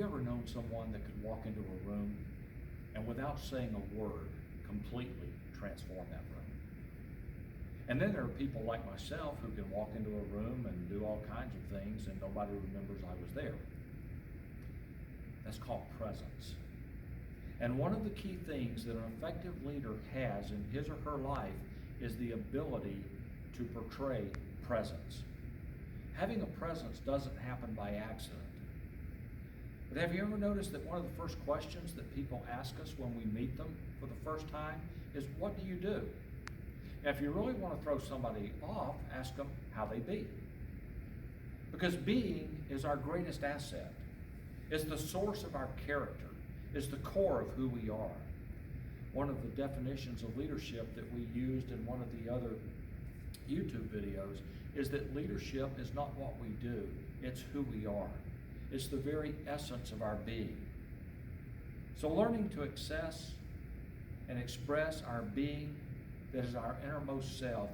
you ever known someone that could walk into a room and without saying a word, completely transform that room? And then there are people like myself who can walk into a room and do all kinds of things and nobody remembers I was there. That's called presence. And one of the key things that an effective leader has in his or her life is the ability to portray presence. Having a presence doesn't happen by accident. But have you ever noticed that one of the first questions that people ask us when we meet them for the first time is, what do you do? And if you really want to throw somebody off, ask them how they be. Because being is our greatest asset. It's the source of our character. It's the core of who we are. One of the definitions of leadership that we used in one of the other YouTube videos is that leadership is not what we do, it's who we are. It's the very essence of our being. So learning to access and express our being that is our innermost self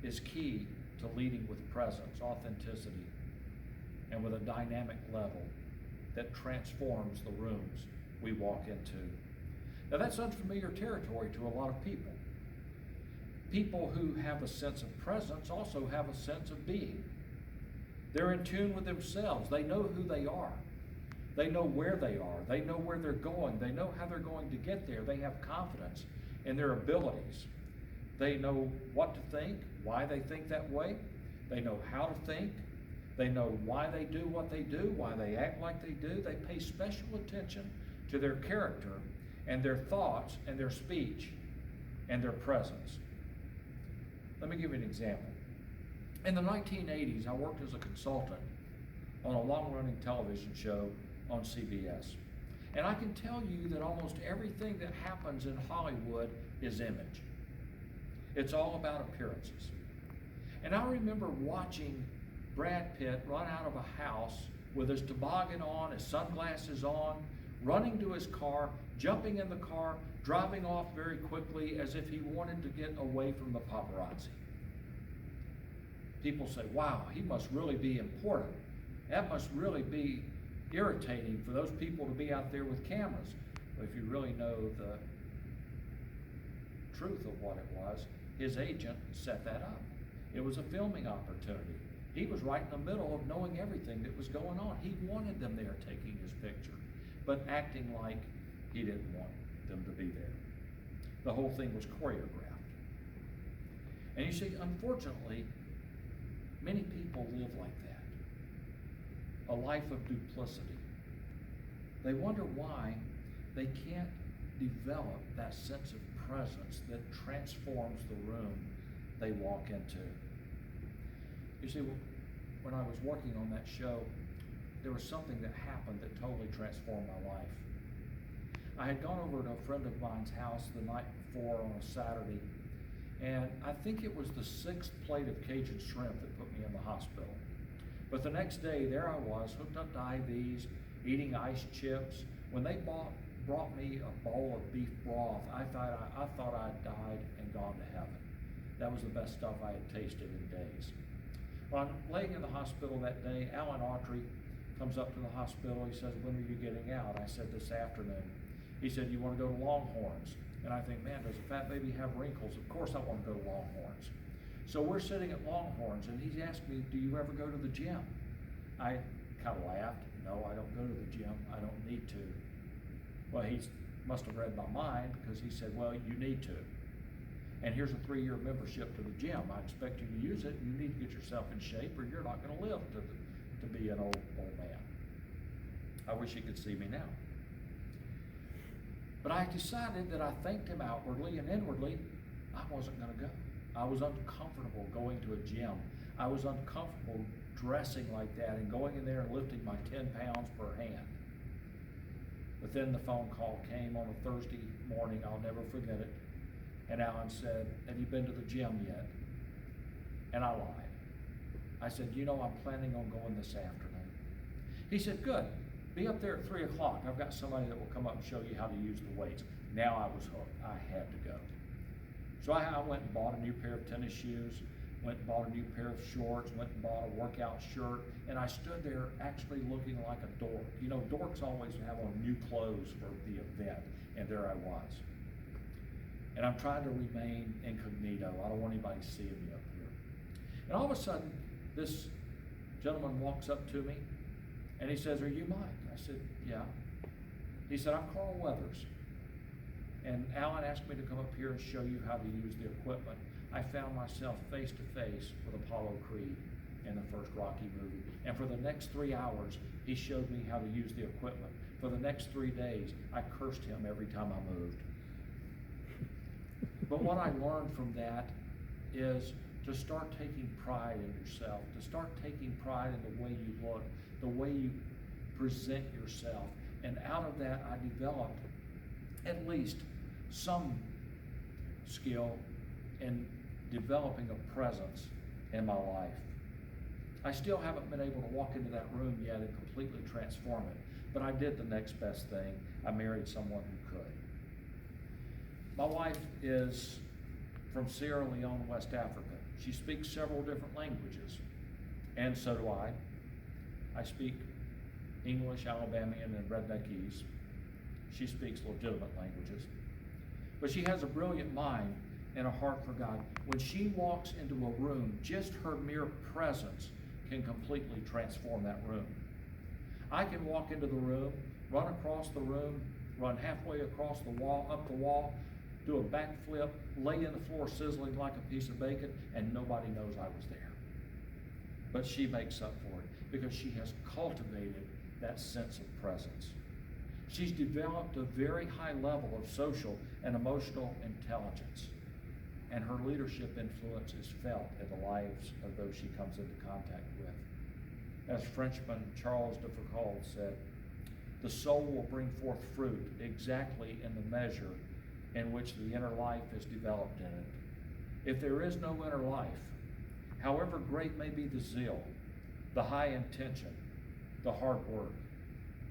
is key to leading with presence, authenticity, and with a dynamic level that transforms the rooms we walk into. Now that's unfamiliar territory to a lot of people. People who have a sense of presence also have a sense of being. They're in tune with themselves. They know who they are. They know where they are. They know where they're going. They know how they're going to get there. They have confidence in their abilities. They know what to think, why they think that way. They know how to think. They know why they do what they do, why they act like they do. They pay special attention to their character and their thoughts and their speech and their presence. Let me give you an example. In the 1980s, I worked as a consultant on a long-running television show on CBS. And I can tell you that almost everything that happens in Hollywood is image. It's all about appearances. And I remember watching Brad Pitt run out of a house with his toboggan on, his sunglasses on, running to his car, jumping in the car, driving off very quickly as if he wanted to get away from the paparazzi. People say, wow, he must really be important. That must really be irritating for those people to be out there with cameras. But if you really know the truth of what it was, his agent set that up. It was a filming opportunity. He was right in the middle of knowing everything that was going on. He wanted them there taking his picture, but acting like he didn't want them to be there. The whole thing was choreographed. And you see, unfortunately, many people live like that. A life of duplicity. They wonder why they can't develop that sense of presence that transforms the room they walk into. You see, when I was working on that show, there was something that happened that totally transformed my life. I had gone over to a friend of mine's house the night before on a Saturday, and I think it was the 6th plate of Cajun shrimp that put me in the hospital. But the next day, there I was, hooked up to IVs, eating ice chips. When they brought me a bowl of beef broth, I thought I'd died and gone to heaven. That was the best stuff I had tasted in days. When I'm laying in the hospital that day, Alan Autry comes up to the hospital. He says, when are you getting out? I said, this afternoon. He said, you want to go to Longhorns? And I think, man, does a fat baby have wrinkles? Of course I want to go to Longhorns. So we're sitting at Longhorns, and he's asked me, do you ever go to the gym? I kind of laughed. No, I don't go to the gym. I don't need to. Well, he must have read my mind, because he said, well, you need to. And here's a 3-year membership to the gym. I expect you to use it, and you need to get yourself in shape, or you're not going to live to be an old man. I wish you could see me now. But I decided that I thanked him outwardly, and inwardly, I wasn't going to go. I was uncomfortable going to a gym. I was uncomfortable dressing like that and going in there and lifting my 10 pounds per hand. But then the phone call came on a Thursday morning. I'll never forget it. And Alan said, have you been to the gym yet? And I lied. I said, you know, I'm planning on going this afternoon. He said, good. Be up there at 3 o'clock. I've got somebody that will come up and show you how to use the weights. Now I was hooked. I had to go. So I went and bought a new pair of tennis shoes, went and bought a new pair of shorts, went and bought a workout shirt, and I stood there actually looking like a dork. You know, dorks always have on new clothes for the event, and there I was. And I'm trying to remain incognito. I don't want anybody seeing me up here. And all of a sudden, this gentleman walks up to me, and he says, "Are you Mike?" I said, "Yeah." He said, "I'm Carl Weathers. And Alan asked me to come up here and show you how to use the equipment." I found myself face to face with Apollo Creed in the first Rocky movie. And for the next 3 hours, he showed me how to use the equipment. For the next 3 days, I cursed him every time I moved. But what I learned from that is to start taking pride in yourself, to start taking pride in the way you look, the way you present yourself. And out of that, I developed at least some skill in developing a presence in my life. I still haven't been able to walk into that room yet and completely transform it, but I did the next best thing. I married someone who could. My wife is from Sierra Leone, West Africa. She speaks several different languages, and so do I. I speak English, Alabamian, and Redneckese. She speaks legitimate languages. But she has a brilliant mind and a heart for God. When she walks into a room, just her mere presence can completely transform that room. I can walk into the room, run across the room, run halfway across the wall, up the wall, do a backflip, lay in the floor sizzling like a piece of bacon, and nobody knows I was there. But she makes up for it because she has cultivated that sense of presence. She's developed a very high level of social and emotional intelligence, and her leadership influence is felt in the lives of those she comes into contact with. As Frenchman Charles de Foucault said, "The soul will bring forth fruit exactly in the measure in which the inner life is developed in it. If there is no inner life, however great may be the zeal, the high intention, the hard work,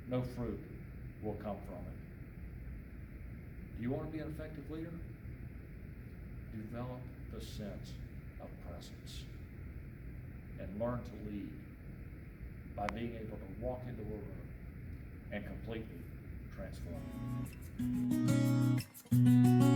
no fruit will come from it." Do you want to be an effective leader? Develop the sense of presence and learn to lead by being able to walk into a room and completely transform it.